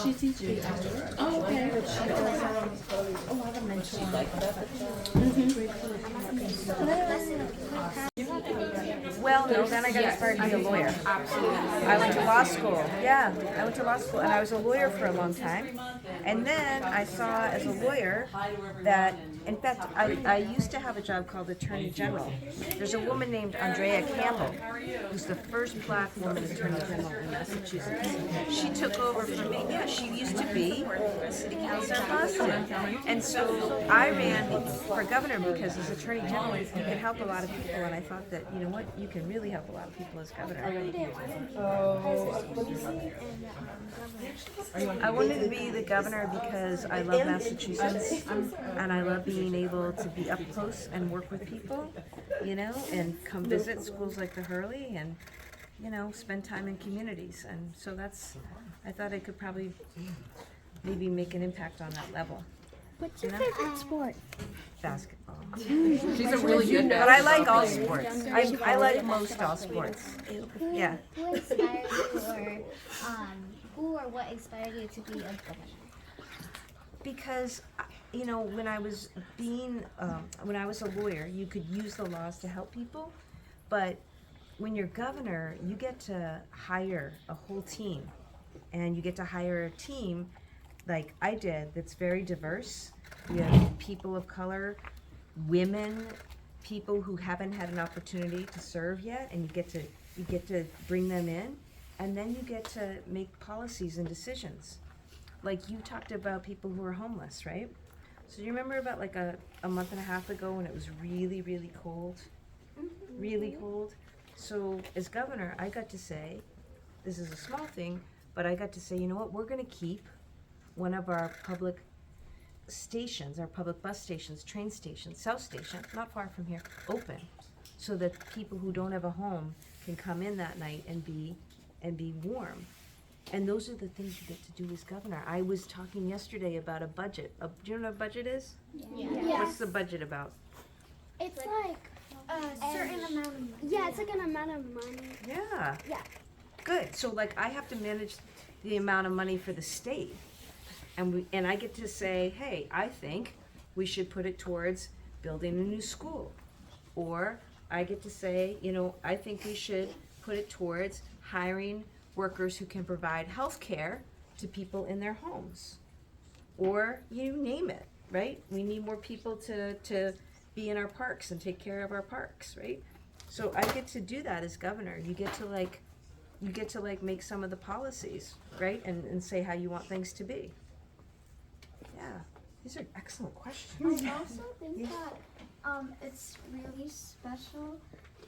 she teaches? Oh, okay. But she does a lot of mentoring. Well, no, then I got inspired to be a lawyer. Absolutely. I went to law school. Yeah, I went to law school, and I was a lawyer for a long time. And then I saw as a lawyer that, in fact, I used to have a job called Attorney General. There's a woman named Andrea Campbell, who's the first black woman Attorney General in Massachusetts. She took over from me. Yeah, she used to be the city councilor in Boston. And so I ran for governor because as Attorney General, you can help a lot of people. And I thought that, you know what, you can really help a lot of people as governor. I wanted to be the governor because I love Massachusetts and I love being able to be up close and work with people, you know, and come visit schools like the Hurley and, you know, spend time in communities. And so I thought I could probably maybe make an impact on that level. What's your favorite sport? Basketball. She's a really good But I like all sports. I like most all sports. Yeah. Who inspired you, or who or what inspired you to be a governor? Because, you know, when I was a lawyer, you could use the laws to help people, but when you're governor, you get to hire a whole team, and you get to hire a team like I did that's very diverse. You have people of color, women, people who haven't had an opportunity to serve yet, and you get to bring them in, and then you get to make policies and decisions. Like you talked about people who are homeless, right? So you remember about like a month and a half ago when it was really, really cold? Really cold. So as governor, I got to say, this is a small thing, but I got to say, you know what, we're gonna keep one of our public stations, our public bus stations, train stations, South Station, not far from here, open, so that people who don't have a home can come in that night and be warm. And those are the things you get to do as governor. I was talking yesterday about a budget. Do you know what a budget is? Yeah. What's the budget about? It's like a certain amount of money. Yeah, it's like an amount of money. Yeah. Yeah. Good. So like I have to manage the amount of money for the state. And I get to say, hey, I think we should put it towards building a new school. Or I get to say, you know, I think we should put it towards hiring workers who can provide health care to people in their homes. Or you name it, right? We need more people to be in our parks and take care of our parks, right? So I get to do that as governor. You get to make some of the policies, right? And say how you want things to be. Yeah, these are excellent questions. I also think that it's really special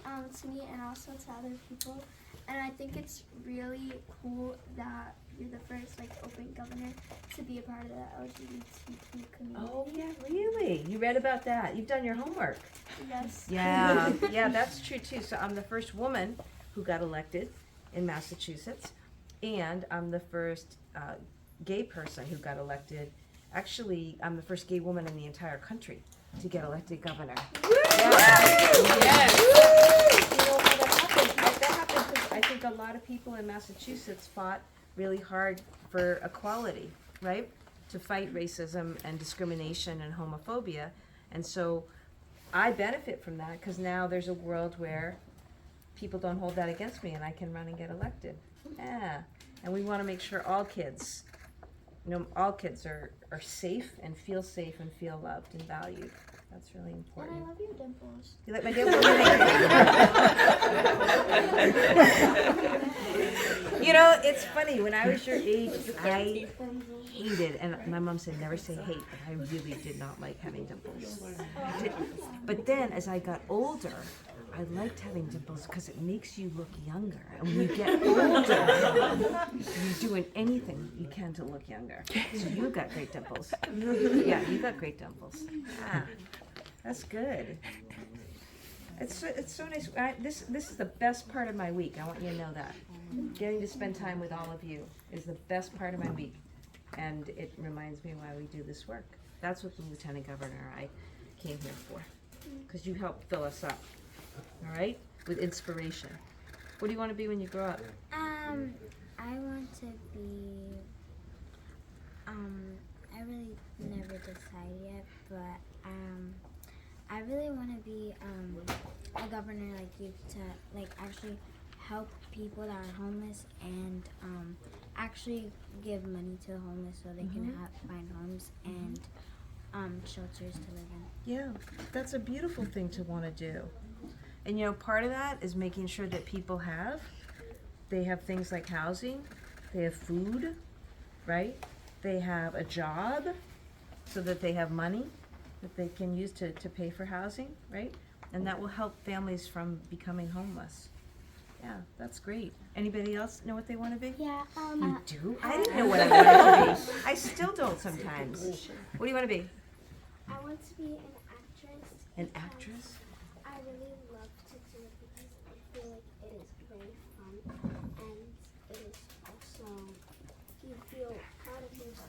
to me and also to other people. And I think it's really cool that you're the first open governor to be a part of the LGBTQ community. Oh yeah, really? You read about that? You've done your homework. Yes. Yeah, yeah, that's true too. So I'm the first woman who got elected in Massachusetts, and I'm the first gay person who got elected. Actually, I'm the first gay woman in the entire country to get elected governor. Yes. You know how that happened? That happened because I think a lot of people in Massachusetts fought really hard for equality, right? To fight racism and discrimination and homophobia. And so I benefit from that because now there's a world where people don't hold that against me and I can run and get elected. Yeah. And we want to make sure all kids, all kids are safe and feel loved and valued. That's really important. And I love your dimples. You like my dimples? It's funny. When I was your age, I hated, and my mom said never say hate, but I really did not like having dimples. But then as I got older, I liked having dimples because it makes you look younger. And when you get older, you're doing anything you can to look younger. So you've got great dimples. Yeah, you got great dimples. Ah, that's good. It's so nice. This is the best part of my week. I want you to know that. Getting to spend time with all of you is the best part of my week. And it reminds me why we do this work. That's what the Lieutenant Governor I came here for. Because you help fill us up. All right? With inspiration. What do you want to be when you grow up? I want to be really never decided yet, but I really want to be a governor like you to like actually help people that are homeless and actually give money to the homeless so they can find homes and shelters to live in. Yeah, that's a beautiful thing to want to do. And you know, part of that is making sure that people they have things like housing, they have food, right? They have a job so that they have money that they can use to pay for housing, right? And that will help families from becoming homeless. Yeah, that's great. Anybody else know what they want to be? Yeah. You do? I didn't know what I wanted to be. I still don't sometimes. What do you want to be? I want to be an actress. An because actress? I really love to do it because I feel like it is very fun and it is also, you feel proud of yourself.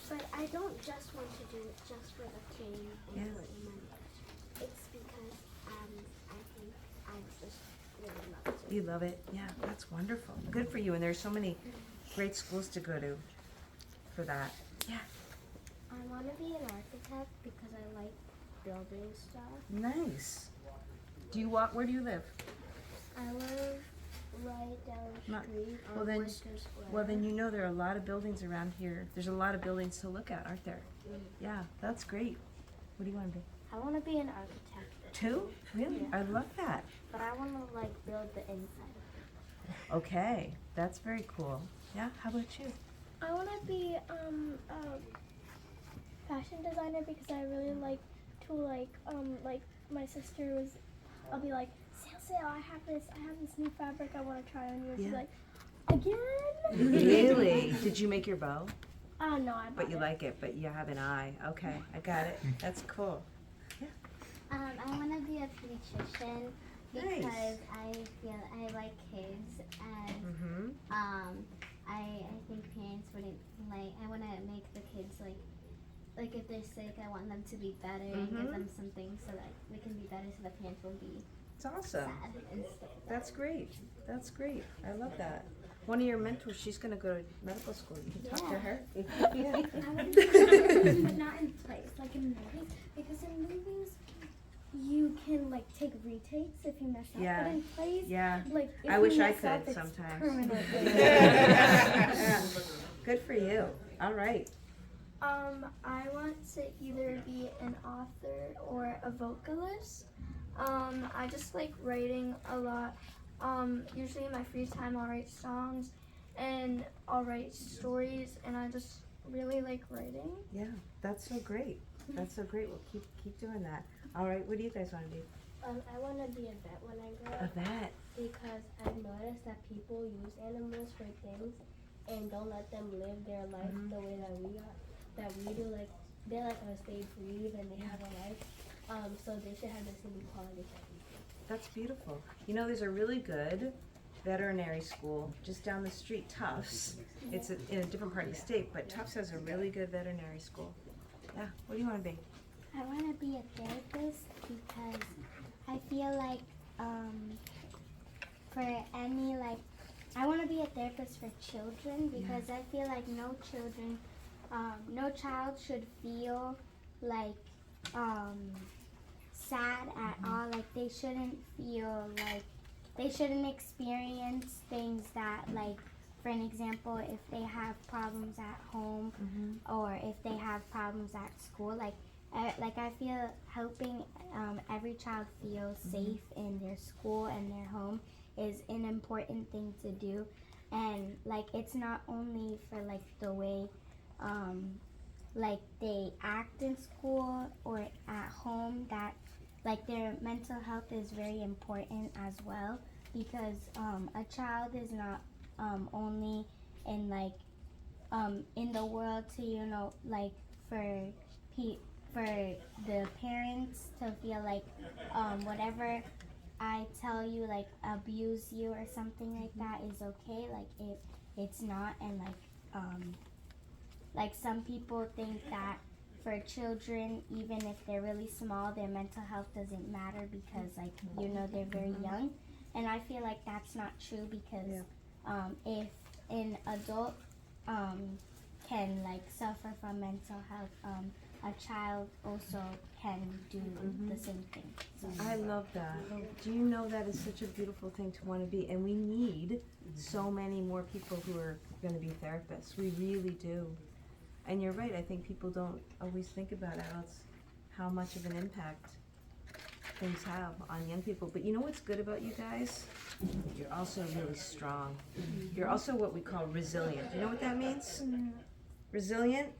But I don't just want to do it just for the fame and for the money. It's because I think I just really love it. You love it? Yeah, that's wonderful. Good for you. And there's so many great schools to go to for that. Yeah. I want to be an architect because I like building stuff. Nice. Do you walk? Where do you live? I live right down the Not- street well on then- Worcester Square. Well, then you know there are a lot of buildings around here. There's a lot of buildings to look at, aren't there? Yeah, that's great. What do you want to be? I want to be an architect, Two? Really? Yeah. I love that. but I want to like build the inside. Okay, that's very cool. Yeah, how about you? I want to be a fashion designer because I really like to like my sister was. I'll be like, Sale, I have this new fabric I want to try on you. And she's Yeah. like, again? Really? Did you make your bow? No, I. But you bought it. like it, but you have an eye. Okay, I got it. That's cool. I want to be a pediatrician because Nice. I feel I like kids and Mm-hmm. I think parents wouldn't like. I want to make the kids like if they're sick, I want them to be better and give them something so that they can be better, so the parents won't be It's awesome. sad and stuff. That's great. That's great. I love that. One of your mentors, she's going to go to medical school. You can talk to her. But not in plays, like in movies, because in movies you can like take retakes if you mess up. Yeah. But in plays, Yeah. like if I you wish I mess up, could it's sometimes. permanently. Yeah. Good for you. All right. I want to either be an author or a vocalist. I just like writing a lot. Usually in my free time I'll write songs and I'll write stories, and I just really like writing. Yeah, that's so great. That's so great. Well, keep doing that. All right. What do you guys want to do? I want to be a vet when I grow A up vet. because I've noticed that people use animals for things and don't let them live their life the way that we do. Like they're like a stage breed and they have a life. So they should have the same quality that we do. That's beautiful. You know, there's a really good veterinary school just down the street, Tufts. It's in a different part of the state, but Tufts has a really good veterinary school. Yeah. What do you want to be? I want to be a therapist because I feel like for any like I want to be a therapist for children because I feel like no child should feel like sad at all. Like they shouldn't feel like they shouldn't experience things that like, for an example, if they have problems at home or if they have problems at school, like I feel helping every child feel safe in their school and their home is an important thing to do. And like it's not only for like the way like they act in school or at home, that like their mental health is very important as well, because a child is not only in like in the world to like for the parents to feel like whatever I tell you, like abuse you or something like that is okay, like it's not. And like some people think that for children, even if they're really small, their mental health doesn't matter because like they're very young, and I feel like that's not true because if an adult can like suffer from mental health, a child also can do the same thing. So. I love that. Do you know that is such a beautiful thing to want to be? And we need so many more people who are going to be therapists. We really do. And you're right, I think people don't always think about adults, how much of an impact things have on young people. But you know what's good about you guys? You're also really strong. You're also what we call resilient. You know what that means? Resilient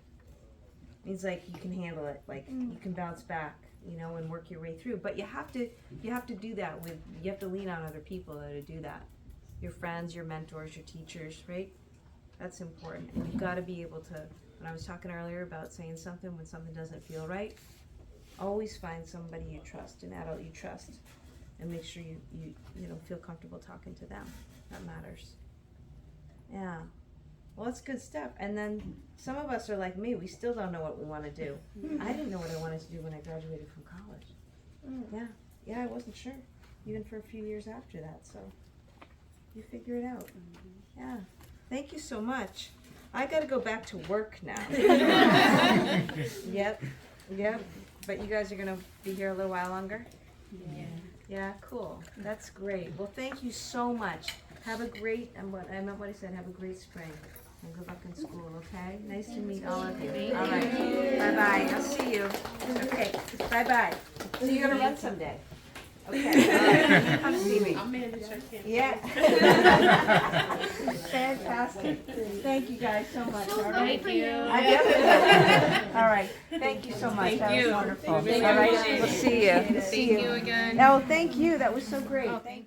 means like you can handle it, like you can bounce back, you know, and work your way through. But you have to do that with, you have to lean on other people to do that. Your friends, your mentors, your teachers, right? That's important. And you've got to be able to, when I was talking earlier about saying something when something doesn't feel right, always find somebody you trust, an adult you trust, and make sure you know, feel comfortable talking to them. That matters. Yeah. Well, that's good stuff. And then some of us are like me, we still don't know what we want to do. I didn't know what I wanted to do when I graduated from college. Yeah, I wasn't sure, even for a few years after that, so you figure it out. Yeah. Thank you so much. I got to go back to work now. Yep. But you guys are going to be here a little while longer? Yeah, cool. That's great. Well, thank you so much. Have a great, and what I meant what I said, have a great spring. And good luck in school, okay? Nice to meet all of you. All right. Bye-bye. I'll see you. Okay. Bye-bye. So you're going to run someday? Okay. All right. Come see me. I'll manage, I can. Yeah. Fantastic. Thank you guys so much. All right. Thank you. All right. Thank you so much. Thank That was you. wonderful. All Thank right. you. We'll see you. Thank you again. Oh, thank you. That was so great. Thank you.